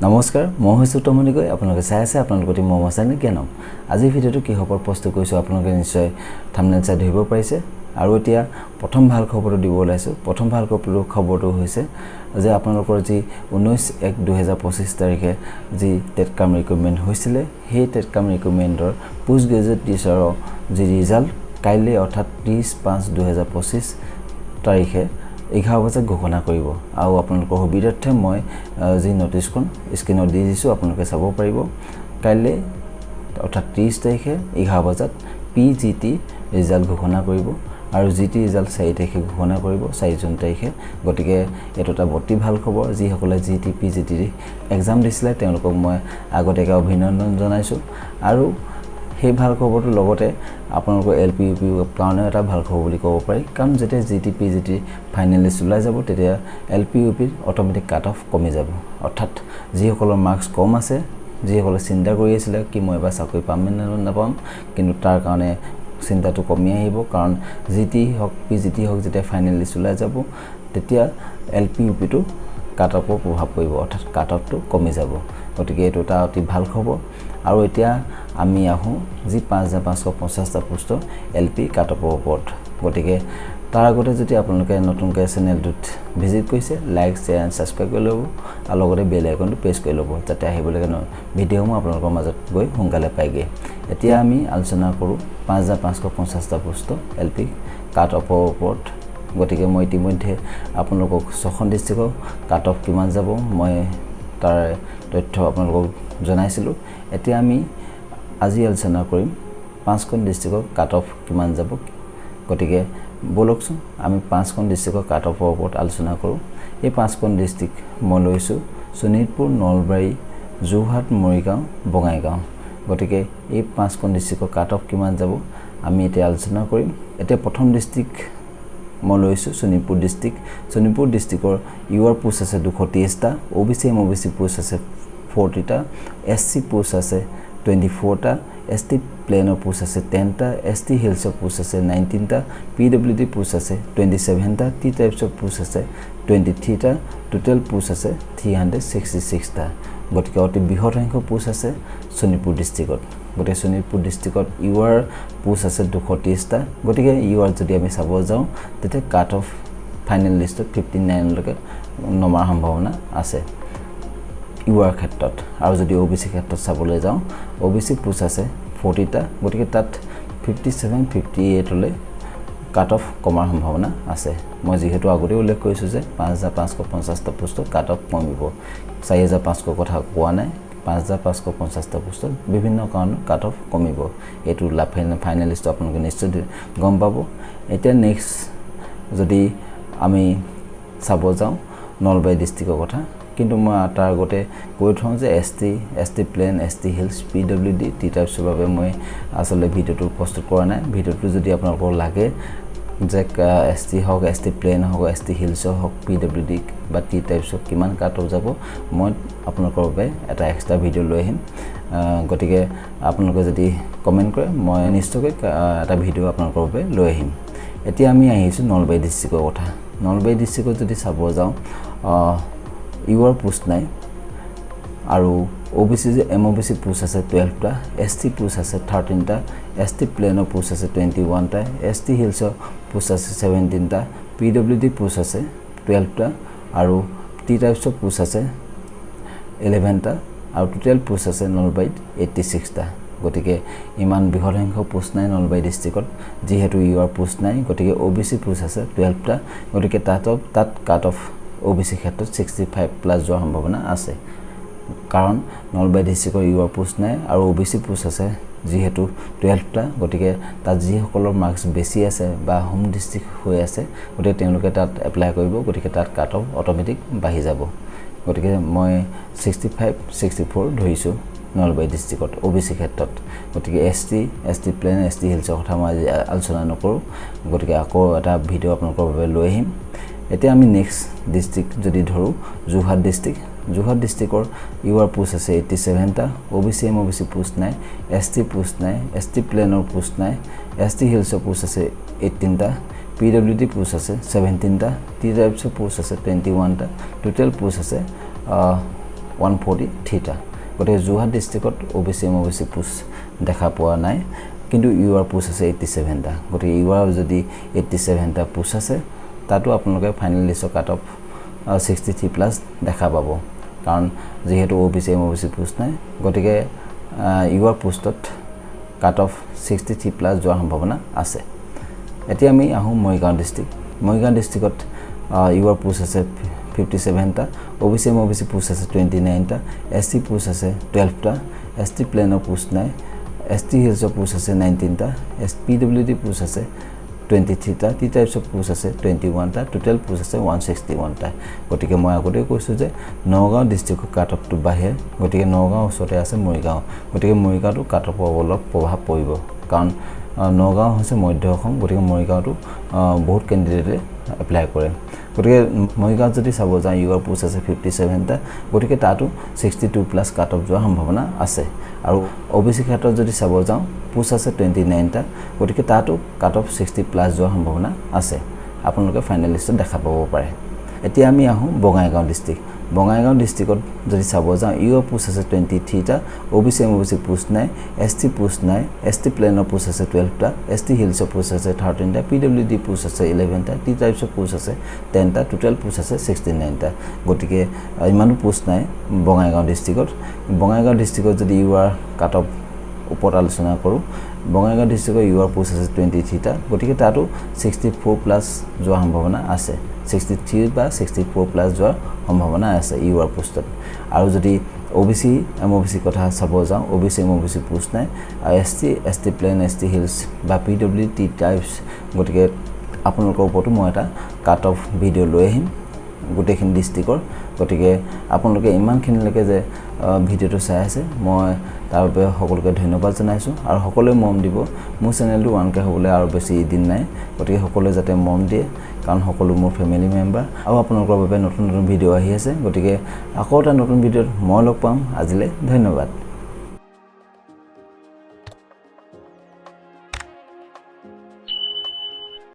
নমস্কাৰ মই হৈছো তমনিকৈ আপোনালোকে চাই আছে আপোনালোকৰ প্ৰতি মৰম আছে নে জ্ঞানম আজি ভিডিওটো কি হবৰ প্ৰস্তুত কৰিছো আপোনালোকে নিশ্চয় থাম্বনেল চাই ধৰিব পাৰিছে আৰু এতিয়া প্ৰথম ভাল খবৰটো দিব ওলাইছো প্ৰথম ভাল খবৰটো হৈছে যে আপোনালোকৰ যি 19/1/2025 তাৰিখে যি টেট কাম ৰিক্ৰুটমেন্ট হৈছিল সেই টেট কাম ৰিক্ৰুটমেন্টৰ পোষ্ট গ্ৰেজুৱেট টিচাৰৰ যি ৰিজাল্ট কাইলৈ অৰ্থাৎ 30/5/2025 তাৰিখে 11 বজাত ঘোষণা কৰিব আৰু আপোনালোকৰ সুবিধাৰ্থে মই যি নোটিছখন স্ক্ৰিনত দি দিছো আপোনালোকে চাব পাৰিব কাইলৈ অৰ্থাৎ 30 তাৰিখে 11 বজাত PGT ৰিজাল্ট ঘোষণা কৰিব আৰু GT ৰিজাল্ট 4 তাৰিখে ঘোষণা কৰিব 4 জুন তাৰিখে গতিকে এটা অতি ভাল খবৰ যি সকলে GT PGT এক্সাম দিছিলে তেওঁলোকক মই আগতীয়াকৈ অভিনন্দন জনাইছো আৰু সেই ভাল খবৰটো লগতে আপোনালোকৰ LP UP কাৰণে এটা ভাল খবৰ বুলি ক'ব পাৰি কাৰণ যেতিয়া GT PGT ফাইনেলিষ্ট ওলাই যাব তেতিয়া LP UP automatic cut off কমি যাব অৰ্থাৎ যিসকলৰ মাৰ্কস কম আছে যিসকলে চিন্তা কৰি আছিল কি মই এবাৰ চাকৰি পাম নে নাপাম কিন্তু তাৰ কাৰণে চিন্তাটো কমি আহিব কাৰণ GT হক PGT হক যেতিয়া ফাইনেলিষ্ট ওলাই যাব তেতিয়া LP UP টো কাট অফৰ প্ৰভাৱ পৰিব অৰ্থাৎ কাট অফটো কমি যাব গতিকে এটো এটা অতি ভাল খবৰ আৰু এতিয়া আমি আহো যি 5550টা পোষ্ট LP কাট অফৰ ওপৰত গতিকে তাৰ আগতে যদি আপোনালোকে নতুনকৈ চেনেলটোত ভিজিট কৰিছে লাইক শেয়াৰ এণ্ড সাবস্ক্ৰাইব কৰি ল'ব আৰু লগতে বেল আইকনটো প্ৰেছ কৰি ল'ব যাতে আহিবলগীয়া ভিডিঅ'সমূহ আপোনালোকৰ মাজত গৈ সোনকালে পাইগে এতিয়া আমি আলোচনা কৰোঁ 5550টা পোষ্ট LP কাট অফৰ ওপৰত গতিকে মই ইতিমধ্যে আপোনালোকক 6খন ডিস্ট্ৰিক্টৰ কাট অফ কিমান যাব মই তাৰ তথ্য আপোনালোকক জনাইছিলো এতিয়া আমি আজি আলোচনা কৰিম 5খন ডিস্ট্ৰিক্টৰ কাট অফ কিমান যাব গতিকে বলকচোন আমি 5খন ডিস্ট্ৰিক্টৰ কাট অফৰ ওপৰত আলোচনা কৰোঁ এই 5খন ডিস্ট্ৰিক্ট মই লৈছো শোণিতপুৰ নলবাৰী যোৰহাট মৰিগাঁও বঙাইগাঁও গতিকে এই 5খন ডিস্ট্ৰিক্টৰ কাট অফ কিমান যাব আমি এতিয়া আলোচনা কৰিম এতিয়া প্ৰথম ডিস্ট্ৰিক্ট মই লৈছো শোণিতপুৰ ডিস্ট্ৰিক্টৰ ইউআৰ পোষ্ট আছে 223টা OBC MOBC পোষ্ট আছে 40টা SC পোষ্ট আছে 24টা ST প্লেনৰ পোষ্ট আছে 10টা ST হিলছৰ পোষ্ট আছে 19টা PWD পোষ্ট আছে 27টা T টাইপছৰ পোষ্ট আছে 23টা টোটাল পোষ্ট আছে 366টা গতিকে অতি বৃহৎ সংখ্যক পোষ্ট আছে শোণিতপুৰ ডিস্ট্ৰিক্টত গতিকে শোণিতপুৰ ডিস্ট্ৰিক্টত ইউআৰ পোষ্ট আছে 230টা গতিকে ইউআৰ যদি আমি চাব যাওঁ তেতিয়া কাট অফ ফাইনেল লিষ্টত 59 লৈকে নমাৰ সম্ভাৱনা আছে ইউআৰ ক্ষেত্ৰত আৰু যদি OBC ক্ষেত্ৰত চাবলৈ যাওঁ OBC পোষ্ট আছে 40টা গতিকে তাত 57 58 লৈ কাট অফ কমাৰ সম্ভাৱনা আছে মই যেহেতু আগতে উল্লেখ কৰিছো যে 5550টা পোষ্ট কাট অফ কমিব 4500 কথা কোৱা নাই 5550টা পোষ্ট বিভিন্ন কাৰণত কাট অফ কমিব এটো ফাইনেলিষ্ট আপোনালোকে নিশ্চয় গম পাব এতিয়া নেক্সট যদি আমি চাব যাওঁ নলবাৰী ডিস্ট্ৰিক্টৰ কথা কিন্তু মই তাৰ আগতে কৈ থওঁ যে ST plain ST hills PWD T টাইপছৰ বাবে মই আসলে ভিডিওটো প্ৰস্তুত কৰা নাই ভিডিওটো যদি আপোনালোকৰ লাগে যে ST হক ST প্লেন হক ST হিলছ হক PWD বা T টাইপছৰ কিমান কাট অফ যাব মই আপোনালোকৰ বাবে এটা এক্সট্ৰা ভিডিও লৈ আহিম গতিকে আপোনালোকে যদি কমেন্ট কৰে মই নিশ্চয়কৈ এটা ভিডিও আপোনালোকৰ বাবে লৈ আহিম এতিয়া আমি আহিছো নলবাৰী ডিস্ট্ৰিক্টৰ কথা নলবাৰী ডিস্ট্ৰিক্টত যদি চাব যাওঁ ইউআৰ পোষ্ট নাই আৰু OBC MOBC পোষ্ট আছে 12টা ST পোষ্ট আছে 13টা ST প্লেনৰ পোষ্ট আছে 21টা ST হিলছৰ পোষ্ট আছে 17টা PWD পোষ্ট আছে 12টা আৰু T টাইপছৰ পোষ্ট আছে 11টা আৰু টোটাল পোষ্ট আছে নলবাৰীত 86টা গতিকে ইমান বৃহৎ সংখ্যক পোষ্ট নাই নলবাৰী ডিস্ট্ৰিক্টত যেহেতু ইউআৰ পোষ্ট নাই গতিকে OBC পোষ্ট আছে 12টা গতিকে তাত কাট অফ OBC ক্ষেত্ৰত 65 প্লাস যোৱাৰ সম্ভাৱনা আছে কাৰণ নলবাৰী ডিস্ট্ৰিক্টৰ ইউআৰ পোষ্ট নাই আৰু OBC পোষ্ট আছে যেহেতু 12টা গতিকে তাত যিসকলৰ মাৰ্কস বেছি আছে বা হোম ডিস্ট্ৰিক্ট হৈ আছে গতিকে তেওঁলোকে তাত এপ্লাই কৰিব গতিকে তাত কাট অফ অটোমেটিক বাঢ়ি যাব গতিকে মই 65 64 ধৰিছো নলবাৰী ডিস্ট্ৰিক্টত OBC ক্ষেত্ৰত গতিকে ST প্লেন ST হিলছৰ কথা মই আলোচনা নকৰো গতিকে আকৌ এটা ভিডিও আপোনালোকৰ বাবে লৈ আহিম এতিয়া আমি নেক্সট ডিস্ট্ৰিক্ট যদি ধৰো যোৰহাট ডিস্ট্ৰিক্টৰ ইউআৰ পোষ্ট আছে 87টা OBC MOBC পোষ্ট নাই ST পোষ্ট নাই ST প্লেনৰ পোষ্ট নাই ST হিলছৰ পোষ্ট আছে 18টা PWD পোষ্ট আছে 17টা T টাইপছৰ পোষ্ট আছে 21টা টোটাল পোষ্ট আছে 140 থিটা গতিকে যোৰহাট ডিষ্ট্ৰিক্টত OBC MOBC পোষ্ট দেখা পোৱা নাই কিন্তু UR পোষ্ট আছে 87টা গতিকে UR যদি 87টা পোষ্ট আছে তাতো আপোনালোকে ফাইনেল লিষ্টৰ কাট অফ 63 প্লাস দেখা পাব কাৰণ যেহেতু OBC MOBC পোষ্ট নাই গতিকে UR পোষ্টত কাট অফ 63 প্লাস যোৱাৰ সম্ভাৱনা আছে এতিয়া আমি আহো মৰিগাঁও ডিষ্ট্ৰিক্টত UR পোষ্ট আছে 57টা OBC MOBC পোষ্ট আছে 29টা ST পোষ্ট আছে 12টা ST প্লেনৰ পোষ্ট নাই ST হিলছৰ পোষ্ট আছে 19টা PWD পোষ্ট আছে 23টা T টাইপছৰ পোষ্ট আছে 21টা টোটাল পোষ্ট আছে 161টা গতিকে মই আগতে কৈছো যে নগাঁও ডিষ্ট্ৰিক্টৰ কাট অফটো বাঢ়ে গতিকে নগাঁও ওচৰতে আছে মৰিগাঁও গতিকে মৰিগাঁওটো কাট অফ অলপ প্ৰভাৱ পৰিব কাৰণ নগাঁও হৈছে মধ্য অসম গতিকে মৰিগাঁওটো বহুত ক্যান্ডিডেটে এপ্লাই কৰে গতিকে মৰিগাঁও যদি চাব যাওঁ UR পোষ্ট আছে 57টা গতিকে তাতো 62 প্লাস কাট অফ যোৱাৰ সম্ভাৱনা আছে আৰু OBC ক্ষেত্ৰত যদি চাব যাওঁ পোষ্ট আছে 29টা গতিকে তাতো কাট অফ 60 প্লাস যোৱাৰ সম্ভাৱনা আছে আপোনালোকে ফাইনেল লিষ্টত দেখা পাব পাৰে এতিয়া আমি আহো বঙাইগাঁও ডিষ্ট্ৰিক্টত যদি চাব যাওঁ UR পোষ্ট আছে 23টা OBC MOBC পোষ্ট নাই ST পোষ্ট নাই ST প্লেনৰ পোষ্ট আছে 12টা ST হিলছৰ পোষ্ট আছে 13টা PWD পোষ্ট আছে 11টা T টাইপছৰ পোষ্ট আছে 10টা টোটাল পোষ্ট আছে 69টা গতিকে ইমানো পোষ্ট নাই বঙাইগাঁও ডিষ্ট্ৰিক্টত যদি UR কাট অফ ওপৰত আলোচনা কৰো বঙাইগাঁও ডিষ্ট্ৰিক্টৰ UR পোষ্ট আছে 23টা গতিকে তাতো 64 প্লাস যোৱাৰ সম্ভাৱনা আছে 63 বা 64 প্লাস যোৱাৰ সম্ভাৱনা আছে UR পোষ্টত আৰু যদি OBC MOBC কথা চাব যাওঁ OBC MOBC পোষ্ট নাই ST প্লেন ST হিলছ বা PWD টাইপছ গতিকে আপোনালোকৰ ওপৰতো মই এটা কাট অফ ভিডিও লৈ আহিম গোটেইখিনি ডিষ্ট্ৰিক্টৰ গতিকে আপোনালোকে ইমানখিনিলৈকে যে ভিডিওটো চাই আছে মই তাৰ বাবে সকলোকে ধন্যবাদ জনাইছো আৰু সকলোৱে মৰম দিব মোৰ চেনেলটো 1K হ'বলৈ আৰু বেছি দিন নাই গতিকে সকলোৱে যাতে মৰম দিয়ে কাৰণ সকলো মোৰ ফ্যামিলি মেম্বাৰ আৰু আপোনালোকৰ বাবে নতুন ভিডিও আহি আছে গতিকে আকৌ এটা নতুন ভিডিওত মই লগ পাম আজিলৈ ধন্যবাদ